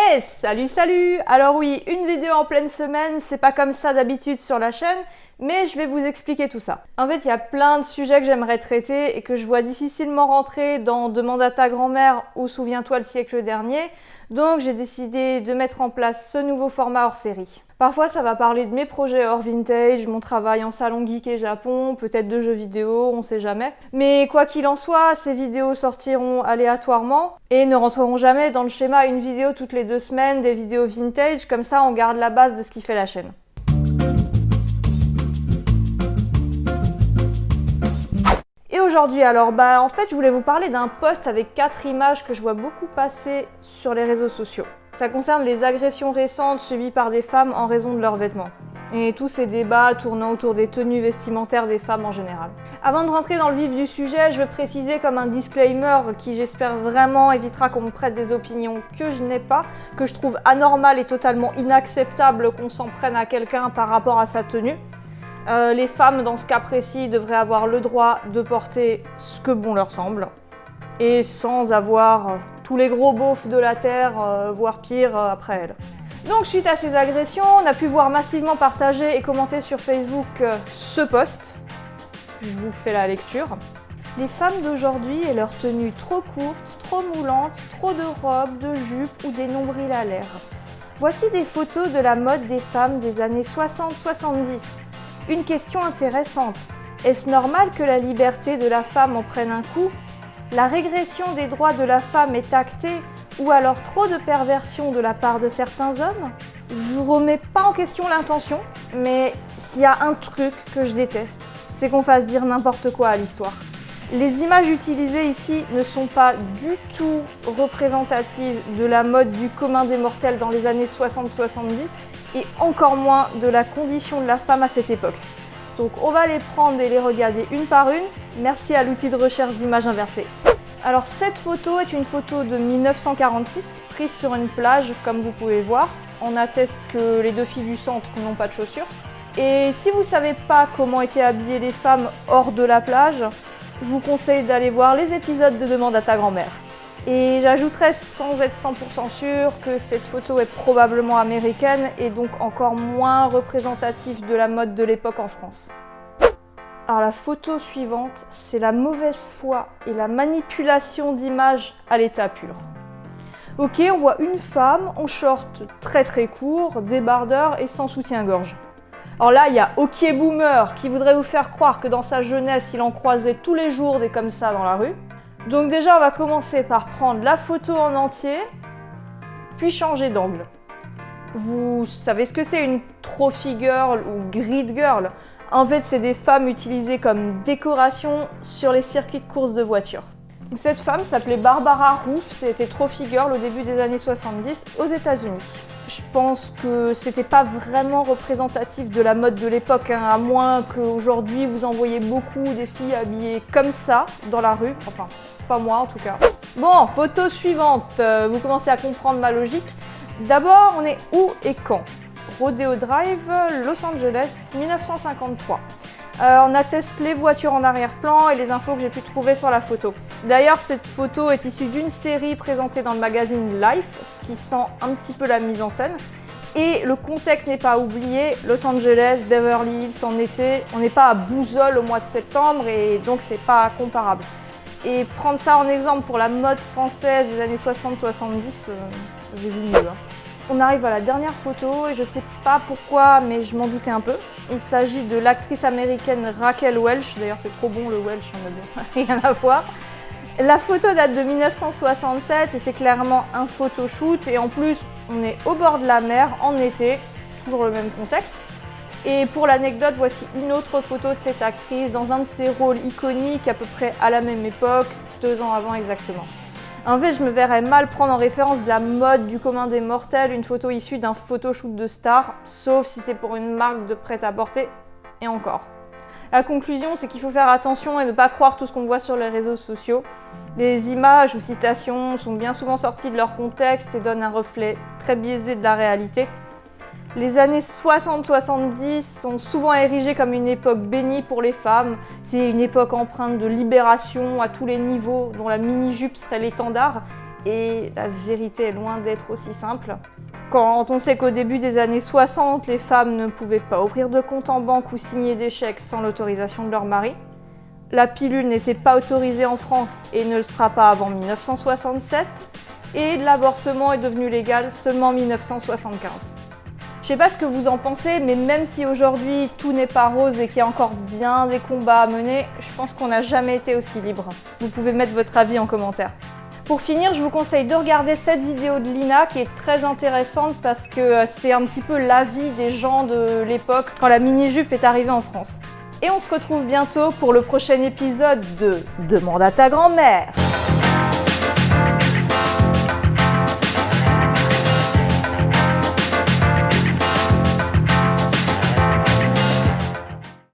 Hey, salut! Alors oui, une vidéo en pleine semaine, c'est pas comme ça d'habitude sur la chaîne, mais je vais vous expliquer tout ça. En fait, il y a plein de sujets que j'aimerais traiter et que je vois difficilement rentrer dans Demande à ta grand-mère ou Souviens-toi le siècle dernier, donc j'ai décidé de mettre en place ce nouveau format hors série. Parfois, ça va parler de mes projets hors vintage, mon travail en salon geek et Japon, peut-être de jeux vidéo, on sait jamais. Mais quoi qu'il en soit, ces vidéos sortiront aléatoirement et ne rentreront jamais dans le schéma une vidéo toutes les 2 semaines, des vidéos vintage, comme ça on garde la base de ce qui fait la chaîne. Et aujourd'hui alors, en fait je voulais vous parler d'un post avec 4 images que je vois beaucoup passer sur les réseaux sociaux. Ça concerne les agressions récentes subies par des femmes en raison de leurs vêtements. Et tous ces débats tournant autour des tenues vestimentaires des femmes en général. Avant de rentrer dans le vif du sujet, je veux préciser comme un disclaimer qui j'espère vraiment évitera qu'on me prête des opinions que je n'ai pas, que je trouve anormal et totalement inacceptable qu'on s'en prenne à quelqu'un par rapport à sa tenue. Les femmes dans ce cas précis devraient avoir le droit de porter ce que bon leur semble et sans avoir tous les gros beaufs de la terre, voire pire, après elles. Donc suite à ces agressions, on a pu voir massivement partager et commenter sur Facebook ce post. Je vous fais la lecture. Les femmes d'aujourd'hui et leurs tenues trop courtes, trop moulantes, trop de robes, de jupes ou des nombrils à l'air. Voici des photos de la mode des femmes des années 60-70. Une question intéressante. Est-ce normal que la liberté de la femme en prenne un coup ? La régression des droits de la femme est actée ou alors trop de perversion de la part de certains hommes ? Je remets pas en question l'intention, mais s'il y a un truc que je déteste, c'est qu'on fasse dire n'importe quoi à l'histoire. Les images utilisées ici ne sont pas du tout représentatives de la mode du commun des mortels dans les années 60-70 et encore moins de la condition de la femme à cette époque. Donc on va les prendre et les regarder une par une. Merci à l'outil de recherche d'images inversées. Alors cette photo est une photo de 1946, prise sur une plage comme vous pouvez voir. On atteste que les 2 filles du centre n'ont pas de chaussures. Et si vous ne savez pas comment étaient habillées les femmes hors de la plage, je vous conseille d'aller voir les épisodes de Demande à ta grand-mère. Et j'ajouterais sans être 100% sûre que cette photo est probablement américaine et donc encore moins représentative de la mode de l'époque en France. Alors la photo suivante, c'est la mauvaise foi et la manipulation d'images à l'état pur. Ok, on voit une femme en short très court, débardeur et sans soutien-gorge. Alors là, il y a OK Boomer qui voudrait vous faire croire que dans sa jeunesse, il en croisait tous les jours des comme ça dans la rue. Donc déjà, on va commencer par prendre la photo en entier, puis changer d'angle. Vous savez ce que c'est une trophy girl ou grid girl ? En fait, c'est des femmes utilisées comme décoration sur les circuits de course de voitures. Cette femme s'appelait Barbara Roof, c'était trophy girl au début des années 70 aux États-Unis. Je pense que c'était pas vraiment représentatif de la mode de l'époque, à moins qu'aujourd'hui vous en voyez beaucoup des filles habillées comme ça dans la rue, enfin pas moi en tout cas. Bon, photo suivante, vous commencez à comprendre ma logique. D'abord, on est où et quand ? Rodeo Drive, Los Angeles, 1953. On atteste les voitures en arrière-plan et les infos que j'ai pu trouver sur la photo. D'ailleurs, cette photo est issue d'une série présentée dans le magazine Life, ce qui sent un petit peu la mise en scène. Et le contexte n'est pas oublié, Los Angeles, Beverly Hills en été, on n'est pas à Bouzolles au mois de septembre et donc c'est pas comparable. Et prendre ça en exemple pour la mode française des années 60-70, j'ai vu mieux. On arrive à la dernière photo et je sais pas pourquoi, mais je m'en doutais un peu. Il s'agit de l'actrice américaine Raquel Welch, d'ailleurs c'est trop bon le Welch, rien à voir. La photo date de 1967 et c'est clairement un photoshoot et en plus on est au bord de la mer en été, toujours le même contexte. Et pour l'anecdote, voici une autre photo de cette actrice dans un de ses rôles iconiques à peu près à la même époque, 2 ans avant exactement. En fait, je me verrais mal prendre en référence de la mode du commun des mortels une photo issue d'un photoshoot de star, sauf si c'est pour une marque de prêt-à-porter, et encore. La conclusion, c'est qu'il faut faire attention et ne pas croire tout ce qu'on voit sur les réseaux sociaux. Les images ou citations sont bien souvent sorties de leur contexte et donnent un reflet très biaisé de la réalité. Les années 60-70 sont souvent érigées comme une époque bénie pour les femmes. C'est une époque empreinte de libération à tous les niveaux, dont la mini-jupe serait l'étendard. Et la vérité est loin d'être aussi simple. Quand on sait qu'au début des années 60, les femmes ne pouvaient pas ouvrir de compte en banque ou signer des chèques sans l'autorisation de leur mari, la pilule n'était pas autorisée en France et ne le sera pas avant 1967, et l'avortement est devenu légal seulement en 1975. Je sais pas ce que vous en pensez, mais même si aujourd'hui tout n'est pas rose et qu'il y a encore bien des combats à mener, je pense qu'on n'a jamais été aussi libre. Vous pouvez mettre votre avis en commentaire. Pour finir, je vous conseille de regarder cette vidéo de Lina qui est très intéressante parce que c'est un petit peu l'avis des gens de l'époque quand la mini-jupe est arrivée en France. Et on se retrouve bientôt pour le prochain épisode de Demande à ta grand-mère.